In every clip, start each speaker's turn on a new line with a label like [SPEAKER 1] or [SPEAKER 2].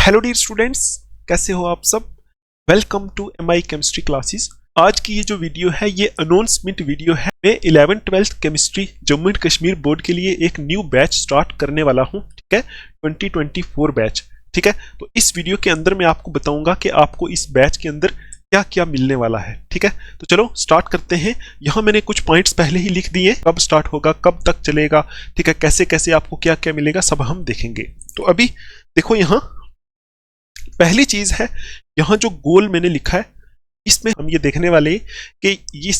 [SPEAKER 1] Hello dear students, कैसे हो आप सब। Welcome to MI chemistry classes. आज की ये जो वीडियो है ये अनाउंसमेंट वीडियो है। मैं 11th-12th chemistry Jammu and Kashmir board के लिए एक न्यू बैच स्टार्ट करने वाला हूँ, ठीक है, 2024 बैच, ठीक है। तो इस वीडियो के अंदर मैं आपको बताऊंगा कि आपको इस बैच के अंदर क्या क्या मिलने वाला है, ठीक है। तो चलो स्टार्ट करते हैं। यहाँ मैंने कुछ पॉइंट्स पहले ही लिख दिए, कब स्टार्ट होगा, कब तक चलेगा, ठीक है, कैसे कैसे आपको क्या क्या मिलेगा सब हम देखेंगे। तो अभी देखो, यहाँ पहली चीज है, यहाँ जो गोल मैंने लिखा है इसमें हम ये देखने वाले हैं कि ये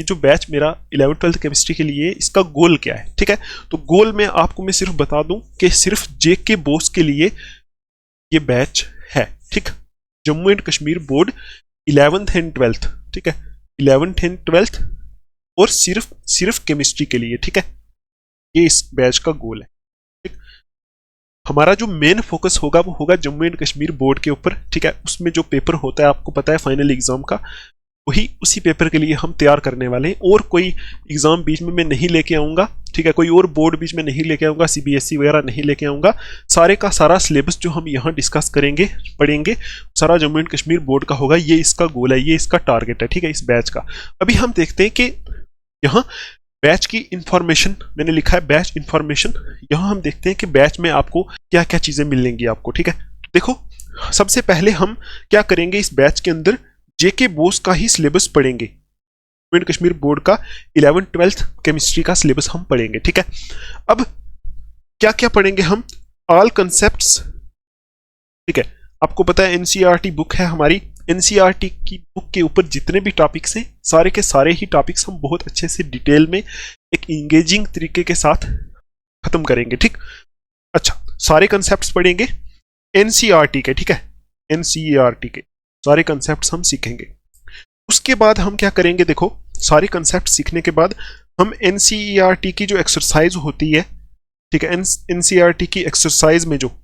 [SPEAKER 1] जो बैच मेरा 11th-12th केमिस्ट्री के लिए इसका गोल क्या है, ठीक है। तो गोल में आपको मैं सिर्फ बता दूं कि सिर्फ जेके बोस के लिए ये बैच है, ठीक। Jammu and Kashmir board 11th and 12th, ठीक है, 11th एंड 12th और सिर्फ केमिस्ट्री के लिए, ठीक है। ये इस बैच का गोल है, ठीक। हमारा जो मेन फोकस होगा वो होगा जम्मू एंड कश्मीर बोर्ड के ऊपर, ठीक है। उसमें जो पेपर होता है आपको पता है फाइनल एग्जाम का, वही उसी पेपर के लिए हम तैयार करने वाले हैं। और कोई एग्जाम बीच में मैं नहीं लेके आऊंगा, ठीक है, कोई और बोर्ड बीच में नहीं लेके आऊंगा, सीबीएसई वगैरह नहीं लेके आऊंगा। सारे का सारा सिलेबस जो हम यहाँ डिस्कस करेंगे, पढ़ेंगे, सारा जम्मू एंड कश्मीर बोर्ड का होगा। ये इसका गोल है, ये इसका टारगेट है, ठीक है, इस बैच का। अभी हम देखते हैं कि यहाँ बैच की इंफॉर्मेशन मैंने लिखा है, बैच इंफॉर्मेशन। यहां हम देखते हैं कि बैच में आपको क्या क्या चीजें मिलेंगी आपको, ठीक है। देखो, सबसे पहले हम क्या करेंगे, इस बैच के अंदर जेके बोस का ही सिलेबस पढ़ेंगे। जम्मू एंड कश्मीर बोर्ड का 11th-12th केमिस्ट्री का सिलेबस हम पढ़ेंगे, ठीक है। अब क्या क्या पढ़ेंगे हम, ऑल कंसेप्ट्स, ठीक है। आपको पता है एनसीईआरटी बुक है हमारी, एनसीईआरटी की बुक के ऊपर जितने भी टॉपिक्स हैं सारे के सारे ही टॉपिक्स हम बहुत अच्छे से डिटेल में एक इंगेजिंग तरीके के साथ खत्म करेंगे, ठीक। अच्छा, सारे कंसेप्ट्स पढ़ेंगे एनसीईआरटी के, ठीक है, एनसीईआरटी के सारे कंसेप्ट्स हम सीखेंगे। उसके बाद हम क्या करेंगे, देखो, सारे कंसेप्ट सीखने के बाद हम एनसीईआरटी की जो एक्सरसाइज होती है, ठीक है, एनसीईआरटी की एक्सरसाइज में जो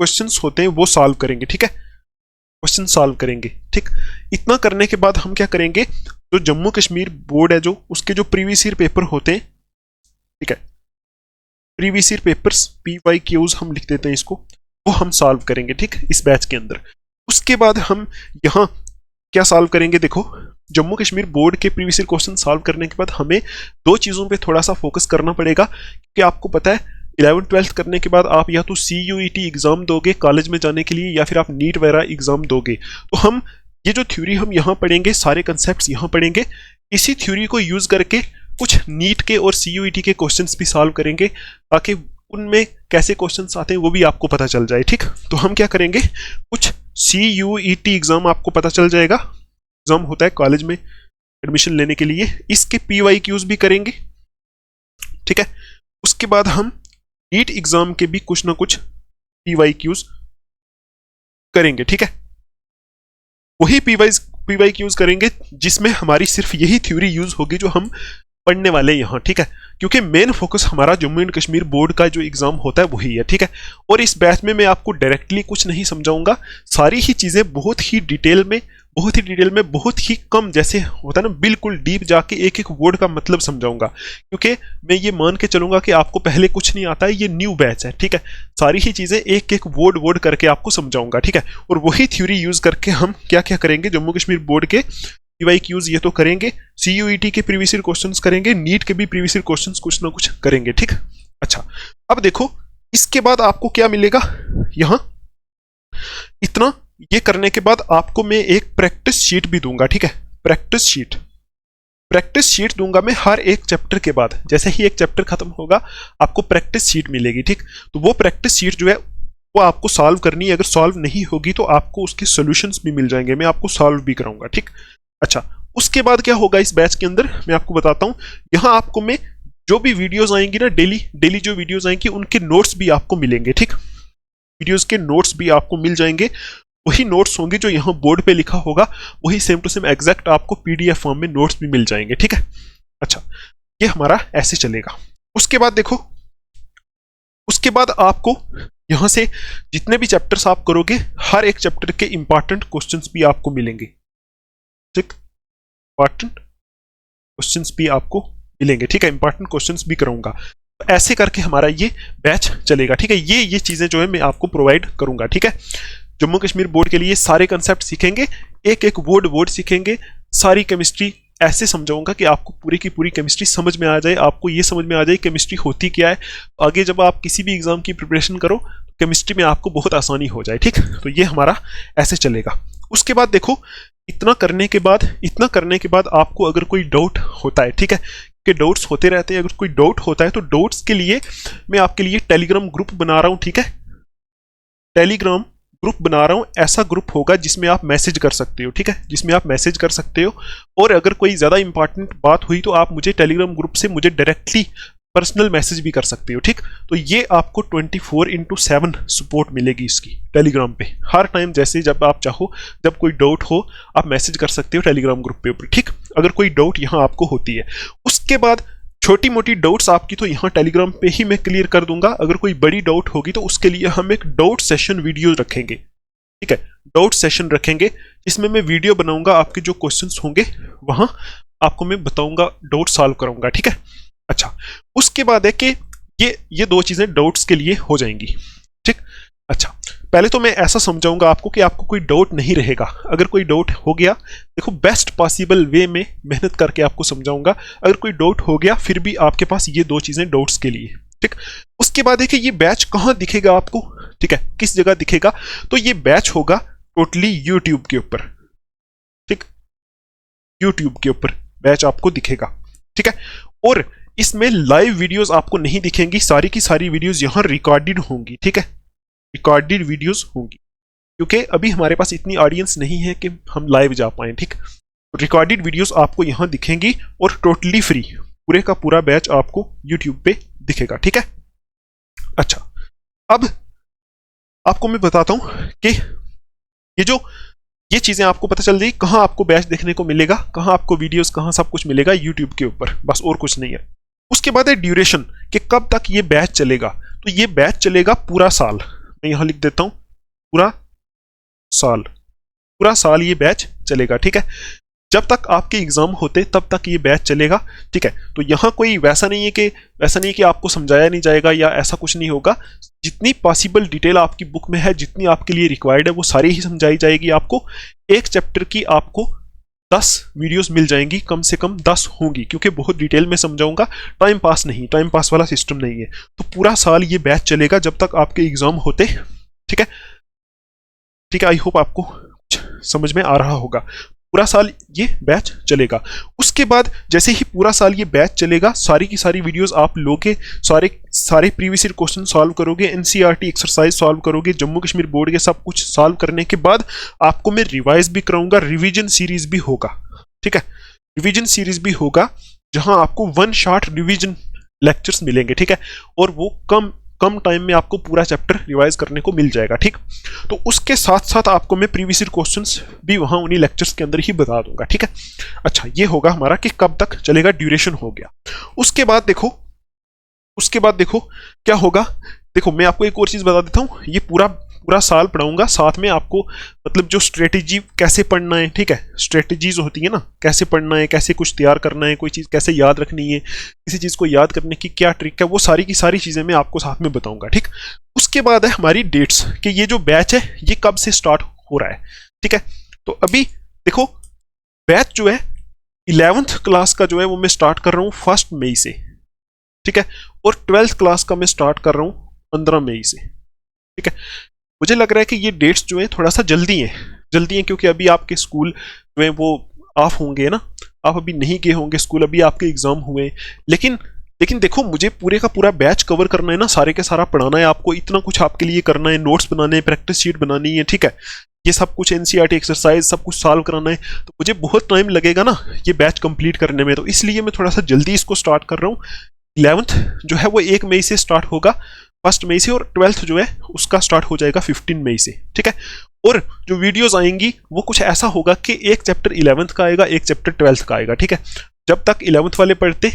[SPEAKER 1] क्वेश्चंस होते हैं वो सॉल्व करेंगे, ठीक है, क्वेश्चन सॉल्व करेंगे, ठीक। इतना करने के बाद हम क्या करेंगे, जो जम्मू कश्मीर बोर्ड है जो उसके जो प्रीवियस ईयर पेपर होते हैं, ठीक है, प्रीवियस ईयर पेपर्स PYQs हम लिख देते हैं इसको, वो हम सॉल्व करेंगे, ठीक, इस बैच के अंदर। उसके बाद हम यहाँ क्या सॉल्व करेंगे, देखो, जम्मू कश्मीर बोर्ड के प्रीवियस ईयर क्वेश्चन सॉल्व करने के बाद हमें दो चीजों पे थोड़ा सा फोकस करना पड़ेगा, क्योंकि आपको पता है 11th-12th करने के बाद आप या तो CUET एग्जाम दोगे कॉलेज में जाने के लिए, या फिर आप नीट वगैरह एग्जाम दोगे। तो हम ये जो थ्योरी हम यहाँ पढ़ेंगे, सारे कंसेप्ट्स यहाँ पढ़ेंगे, इसी थ्योरी को यूज करके कुछ नीट के और CUET के क्वेश्चंस भी सॉल्व करेंगे, ताकि उनमें कैसे क्वेश्चंस आते हैं वो भी आपको पता चल जाए, ठीक। तो हम क्या करेंगे, कुछ CUET एग्जाम आपको पता चल जाएगा, एग्जाम होता है कॉलेज में एडमिशन लेने के लिए, इसके PYQs भी करेंगे, ठीक है। उसके बाद हम नीट एग्जाम के भी कुछ ना कुछ PYQs करेंगे, ठीक है। वही PYQs करेंगे जिसमें हमारी सिर्फ यही थ्योरी यूज होगी जो हम पढ़ने वाले यहाँ, ठीक है, क्योंकि मेन फोकस हमारा जम्मू एंड कश्मीर बोर्ड का जो एग्जाम होता है वही है, ठीक है। और इस बैच में मैं आपको डायरेक्टली कुछ नहीं समझाऊंगा, सारी ही चीजें बहुत ही डिटेल में बहुत ही कम, जैसे होता है ना, बिल्कुल डीप जाके एक एक वर्ड का मतलब समझाऊंगा, क्योंकि मैं ये मान के चलूंगा कि आपको पहले कुछ नहीं आता है, ये न्यू बैच है, ठीक है। सारी ही चीजें एक एक वर्ड करके आपको समझाऊंगा, ठीक है। और वही थ्योरी यूज करके हम क्या क्या करेंगे, जम्मू कश्मीर बोर्ड के PYQs ये तो करेंगे, CUET के प्रीवियस ईयर क्वेश्चंस करेंगे, नीट के भी प्रीवियस ईयर क्वेश्चंस कुछ ना कुछ करेंगे, ठीक। अच्छा, अब देखो, इसके बाद आपको क्या मिलेगा, यहां इतना ये करने के बाद आपको मैं एक प्रैक्टिस शीट भी दूंगा, ठीक है, प्रैक्टिस शीट दूंगा मैं हर एक चैप्टर के बाद। जैसे ही एक चैप्टर खत्म होगा आपको प्रैक्टिस शीट मिलेगी, ठीक। तो वो प्रैक्टिस शीट जो है वो आपको सॉल्व करनी है, अगर सॉल्व नहीं होगी तो आपको उसके सॉल्यूशंस भी मिल जाएंगे, मैं आपको सॉल्व भी कराऊंगा, ठीक। अच्छा, उसके बाद क्या होगा इस बैच के अंदर मैं आपको बताता हूं। यहां आपको मैं जो भी वीडियोस आएंगी ना, डेली जो वीडियोस आएंगी उनके नोट्स भी आपको मिलेंगे, ठीक। वीडियोस के नोट्स भी आपको मिल जाएंगे, वही नोट्स होंगे जो यहाँ बोर्ड पे लिखा होगा, वही सेम टू सेम एग्जैक्ट आपको PDF फॉर्म में नोट्स भी मिल जाएंगे, ठीक है। अच्छा, ये हमारा ऐसे चलेगा। उसके बाद देखो, उसके बाद आपको यहां से जितने भी चैप्टर्स आप करोगे हर एक चैप्टर के इंपॉर्टेंट क्वेश्चंस भी आपको मिलेंगे, ठीक, इंपॉर्टेंट क्वेश्चंस भी आपको मिलेंगे, ठीक है, इंपॉर्टेंट क्वेश्चंस भी कराऊंगा। तो ऐसे करके हमारा ये बैच चलेगा, ठीक है। ये चीजें जो है मैं आपको प्रोवाइड करूंगा, ठीक है। जम्मू कश्मीर बोर्ड के लिए सारे कंसेप्ट सीखेंगे, एक एक वर्ड सीखेंगे, सारी केमिस्ट्री ऐसे समझाऊंगा कि आपको पूरी की पूरी केमिस्ट्री समझ में आ जाए, आपको ये समझ में आ जाए केमिस्ट्री होती क्या है। आगे जब आप किसी भी एग्जाम की प्रिपरेशन करो केमिस्ट्री में आपको बहुत आसानी हो जाए, ठीक। तो ये हमारा ऐसे चलेगा। उसके बाद देखो, इतना करने के बाद आपको अगर कोई डाउट होता है, ठीक है, कि डाउट्स होते रहते हैं, अगर कोई डाउट होता है तो डाउट्स के लिए मैं आपके लिए टेलीग्राम ग्रुप बना रहा हूं, ठीक है। टेलीग्राम ग्रुप बना रहा हूं, ऐसा ग्रुप होगा जिसमें आप मैसेज कर सकते हो, ठीक है, जिसमें आप मैसेज कर सकते हो। और अगर कोई ज्यादा इंपॉर्टेंट बात हुई तो आप मुझे टेलीग्राम ग्रुप से मुझे डायरेक्टली पर्सनल मैसेज भी कर सकते हो, ठीक। तो ये आपको 24/7 सपोर्ट मिलेगी इसकी टेलीग्राम पे, हर टाइम जैसे जब आप चाहो, जब कोई डाउट हो आप मैसेज कर सकते हो टेलीग्राम ग्रुप पे ऊपर, ठीक। अगर कोई डाउट यहाँ आपको होती है, उसके बाद छोटी मोटी डाउट्स आपकी तो यहाँ टेलीग्राम पे ही मैं क्लियर कर दूंगा। अगर कोई बड़ी डाउट होगी तो उसके लिए हम एक डाउट सेशन वीडियो रखेंगे, ठीक है, डाउट सेशन रखेंगे जिसमें मैं वीडियो बनाऊंगा, आपके जो क्वेश्चंस होंगे वहां आपको मैं बताऊंगा, डाउट सॉल्व कराऊंगा, ठीक है। अच्छा, उसके बाद है कि ये दो चीजें डाउट्स के लिए हो जाएंगी, ठीक। अच्छा, पहले तो मैं ऐसा समझाऊंगा आपको कि आपको कोई डाउट नहीं रहेगा। अगर कोई डाउट हो गया, देखो बेस्ट पॉसिबल वे में मेहनत करके आपको समझाऊंगा। अगर कोई डाउट हो गया फिर भी आपके पास ये दो चीजें डाउट्स के लिए, ठीक। उसके बाद है कि ये बैच कहाँ दिखेगा आपको, ठीक है, किस जगह दिखेगा, तो ये बैच होगा टोटली यूट्यूब के ऊपर, ठीक, यूट्यूब के ऊपर बैच आपको दिखेगा, ठीक है। और इसमें लाइव वीडियोस आपको नहीं दिखेंगी, सारी की सारी वीडियोस यहाँ रिकॉर्डेड होंगी, ठीक है, रिकॉर्डेड वीडियोस होंगी, क्योंकि अभी हमारे पास इतनी ऑडियंस नहीं है कि हम लाइव जा पाए, ठीक। रिकॉर्डेड वीडियोस आपको यहाँ दिखेंगी और टोटली फ्री पूरे का पूरा बैच आपको यूट्यूब पे दिखेगा, ठीक है। अच्छा, अब आपको मैं बताता हूं कि ये चीजें आपको पता चल जाएगी कहाँ आपको बैच देखने को मिलेगा, कहाँ आपको वीडियोस, कहाँ सब कुछ मिलेगा यूट्यूब के ऊपर, बस और कुछ नहीं है। उसके बाद है ड्यूरेशन कि कब तक ये बैच चलेगा। तो ये बैच चलेगा पूरा साल, मैं यहां लिख देता हूं पूरा साल ये बैच चलेगा, ठीक है। जब तक आपके एग्जाम होते तब तक ये बैच चलेगा, ठीक है। तो यहाँ कोई वैसा नहीं है कि आपको समझाया नहीं जाएगा या ऐसा कुछ नहीं होगा। जितनी पॉसिबल डिटेल आपकी बुक में है, जितनी आपके लिए रिक्वायर्ड है, वो सारी ही समझाई जाएगी आपको। एक चैप्टर की आपको 10 वीडियोस मिल जाएंगी, कम से कम 10 होंगी, क्योंकि बहुत डिटेल में समझाऊंगा, टाइम पास वाला सिस्टम नहीं है। तो पूरा साल ये बैच चलेगा जब तक आपके एग्जाम होते, ठीक है, ठीक है। आई होप आपको समझ में आ रहा होगा। पूरा साल ये बैच चलेगा। उसके बाद जैसे ही पूरा साल ये बैच चलेगा, सारी की सारी वीडियोस आप लोगे, सारे प्रीवियस ईयर क्वेश्चन सॉल्व करोगे, एनसीईआरटी एक्सरसाइज सॉल्व करोगे, जम्मू कश्मीर बोर्ड के सब कुछ सॉल्व करने के बाद आपको मैं रिवाइज भी कराऊंगा, रिवीजन सीरीज भी होगा, ठीक है, रिवीजन सीरीज भी होगा जहां आपको वन शॉट रिवीजन लेक्चर्स मिलेंगे, ठीक है। और वो कम टाइम में आपको पूरा चैप्टर रिवाइज करने को मिल जाएगा, ठीक। तो उसके साथ साथ आपको मैं प्रीवियस ईयर क्वेश्चंस भी वहां उन्हीं लेक्चर्स के अंदर ही बता दूंगा, ठीक है। अच्छा, ये होगा हमारा कि कब तक चलेगा, ड्यूरेशन हो गया। उसके बाद देखो क्या होगा। देखो, मैं आपको एक और चीज बता देता हूं, ये पूरा साल पढ़ाऊंगा, साथ में आपको मतलब जो स्ट्रेटेजी कैसे पढ़ना है, ठीक है, स्ट्रेटेजीज होती है ना, कैसे पढ़ना है, कैसे कुछ तैयार करना है, कोई चीज़ कैसे याद रखनी है, किसी चीज़ को याद करने की क्या ट्रिक है, वो सारी की सारी चीज़ें मैं आपको साथ में बताऊंगा, ठीक। उसके बाद है हमारी डेट्स कि ये जो बैच है ये कब से स्टार्ट हो रहा है, ठीक है। तो अभी देखो, बैच जो है 11th क्लास का जो है वो मैं स्टार्ट कर रहा हूँ 1 मई से, ठीक है, और 12th क्लास का मैं स्टार्ट कर रहा हूँ 15 मई से, ठीक है। मुझे लग रहा है कि ये डेट्स जो है थोड़ा सा जल्दी हैं, क्योंकि अभी आपके स्कूल में वो ऑफ होंगे ना, आप अभी नहीं गए होंगे स्कूल, अभी आपके एग्जाम हुए। लेकिन देखो, मुझे पूरे का पूरा बैच कवर करना है ना, सारे के सारा पढ़ाना है आपको, इतना कुछ आपके लिए करना है, नोट्स बनाने हैं, प्रैक्टिस शीट बनानी है, ठीक है, ये सब कुछ एनसीईआरटी एक्सरसाइज सब कुछ सॉल्व कराना है। तो मुझे बहुत टाइम लगेगा ना ये बैच कंप्लीट करने में, तो इसलिए मैं थोड़ा सा जल्दी इसको स्टार्ट कर रहा हूँ। 11th जो है वो 1 मई से स्टार्ट होगा, 1 मई से, और 12th जो है उसका स्टार्ट हो जाएगा 15 मई से, ठीक है। और जो वीडियोस आएंगी वो कुछ ऐसा होगा कि एक चैप्टर 11th का आएगा, एक चैप्टर 12th का आएगा, ठीक है। जब तक 11th वाले पढ़ते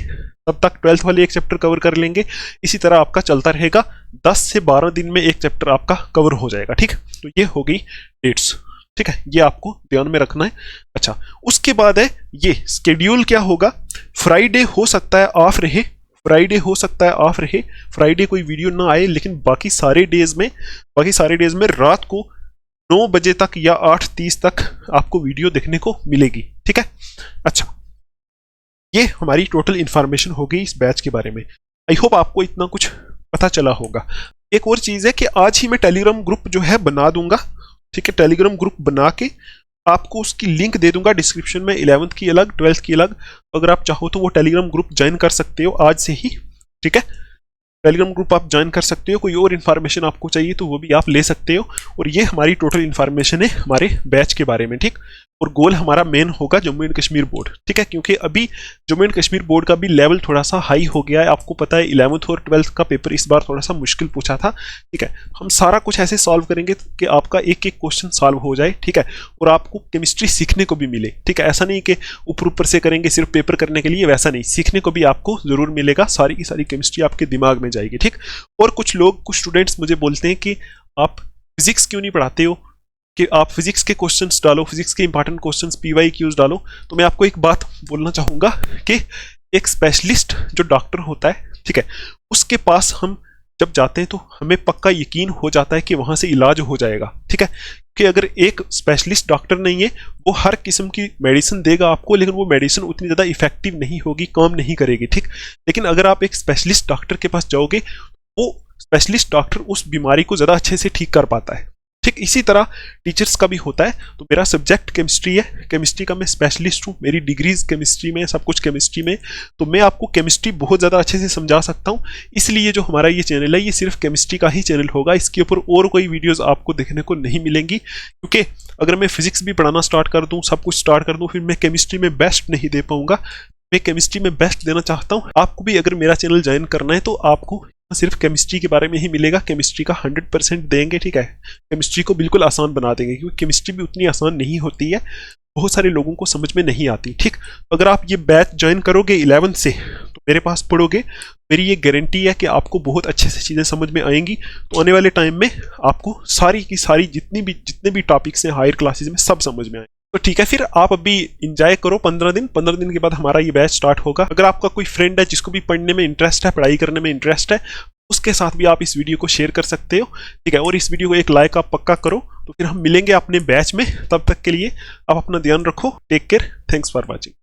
[SPEAKER 1] तब तक 12th वाले एक चैप्टर कवर कर लेंगे, इसी तरह आपका चलता रहेगा, 10 से 12 दिन में एक चैप्टर आपका कवर हो जाएगा, ठीक। तो ये हो गई डेट्स, ठीक है, ये आपको ध्यान में रखना है। अच्छा, उसके बाद है ये शेड्यूल क्या होगा, फ्राइडे हो सकता है ऑफ रहे, फ्राइडे हो सकता है ऑफ रहे, फ्राइडे कोई वीडियो ना आए, लेकिन बाकी सारे डेज में रात को 9 बजे तक या 8:30 तक आपको वीडियो देखने को मिलेगी। ठीक है, अच्छा, ये हमारी टोटल इंफॉर्मेशन हो गई इस बैच के बारे में। आई होप आपको इतना कुछ पता चला होगा। एक और चीज़ है कि आज ही मैं टेलीग्राम ग्रुप जो है बना दूंगा। ठीक है, टेलीग्राम ग्रुप बना के आपको उसकी लिंक दे दूंगा डिस्क्रिप्शन में, 11th की अलग 12th की अलग। अगर आप चाहो तो वो टेलीग्राम ग्रुप ज्वाइन कर सकते हो आज से ही। ठीक है, टेलीग्राम ग्रुप आप ज्वाइन कर सकते हो। कोई और इन्फॉर्मेशन आपको चाहिए तो वो भी आप ले सकते हो। और ये हमारी टोटल इन्फॉर्मेशन है हमारे बैच के बारे में। ठीक, और गोल हमारा मेन होगा जम्मू एंड कश्मीर बोर्ड। ठीक है, क्योंकि अभी जम्मू एंड कश्मीर बोर्ड का भी लेवल थोड़ा सा हाई हो गया है। आपको पता है 11th और 12th का पेपर इस बार थोड़ा सा मुश्किल पूछा था। ठीक है, हम सारा कुछ ऐसे सॉल्व करेंगे कि आपका एक एक क्वेश्चन सॉल्व हो जाए। ठीक है, और आपको केमिस्ट्री सीखने को भी मिले। ठीक है, ऐसा नहीं कि ऊपर ऊपर से करेंगे सिर्फ पेपर करने के लिए, वैसा नहीं, सीखने को भी आपको जरूर मिलेगा। सारी की सारी केमिस्ट्री आपके दिमाग में जाएगी। ठीक, और कुछ स्टूडेंट्स मुझे बोलते हैं कि आप फिजिक्स क्यों नहीं पढ़ाते हो, कि आप फिजिक्स के क्वेश्चंस डालो, फिजिक्स के इंपॉर्टेंट क्वेश्चंस PYQs डालो। तो मैं आपको एक बात बोलना चाहूँगा कि एक स्पेशलिस्ट जो डॉक्टर होता है, ठीक है, उसके पास हम जब जाते हैं तो हमें पक्का यकीन हो जाता है कि वहाँ से इलाज हो जाएगा। ठीक है, कि अगर एक स्पेशलिस्ट डॉक्टर नहीं है, वो हर किस्म की मेडिसिन देगा आपको, लेकिन वो मेडिसिन उतनी ज़्यादा इफेक्टिव नहीं होगी, काम नहीं करेगी। ठीक, लेकिन अगर आप एक स्पेशलिस्ट डॉक्टर के पास जाओगे, वो स्पेशलिस्ट डॉक्टर उस बीमारी को ज़्यादा अच्छे से ठीक कर पाता है। ठीक, इसी तरह टीचर्स का भी होता है। तो मेरा सब्जेक्ट केमिस्ट्री है, केमिस्ट्री का मैं स्पेशलिस्ट हूँ, मेरी डिग्रीज केमिस्ट्री में, सब कुछ केमिस्ट्री में। तो मैं आपको केमिस्ट्री बहुत ज़्यादा अच्छे से समझा सकता हूँ। इसलिए जो हमारा ये चैनल है, ये सिर्फ केमिस्ट्री का ही चैनल होगा। इसके ऊपर और कोई वीडियोज़ आपको देखने को नहीं मिलेंगी, क्योंकि अगर मैं फिजिक्स भी पढ़ाना स्टार्ट कर दूँ, सब कुछ स्टार्ट कर दूँ, फिर मैं केमिस्ट्री में बेस्ट नहीं दे पाऊँगा। मैं केमिस्ट्री में बेस्ट देना चाहता हूँ। आपको भी अगर मेरा चैनल ज्वाइन करना है तो आपको सिर्फ केमिस्ट्री के बारे में ही मिलेगा। केमिस्ट्री का 100% देंगे। ठीक है, केमिस्ट्री को बिल्कुल आसान बना देंगे, क्योंकि केमिस्ट्री भी उतनी आसान नहीं होती है, बहुत सारे लोगों को समझ में नहीं आती। ठीक, अगर आप ये बैच ज्वाइन करोगे 11th से, तो मेरे पास पढ़ोगे, मेरी ये गारंटी है कि आपको बहुत अच्छे से चीज़ें समझ में आएंगी। तो आने वाले टाइम में आपको सारी की सारी जितने भी टॉपिक्स हैं हायर क्लासेज में, सब समझ में आएंगे। तो ठीक है, फिर आप अभी इंजॉय करो 15 दिन के बाद हमारा ये बैच स्टार्ट होगा। अगर आपका कोई फ्रेंड है जिसको भी पढ़ने में इंटरेस्ट है, पढ़ाई करने में इंटरेस्ट है, उसके साथ भी आप इस वीडियो को शेयर कर सकते हो। ठीक है, और इस वीडियो को एक लाइक आप पक्का करो। तो फिर हम मिलेंगे अपने बैच में, तब तक के लिए आप अपना ध्यान रखो। Take care, thanks for watching.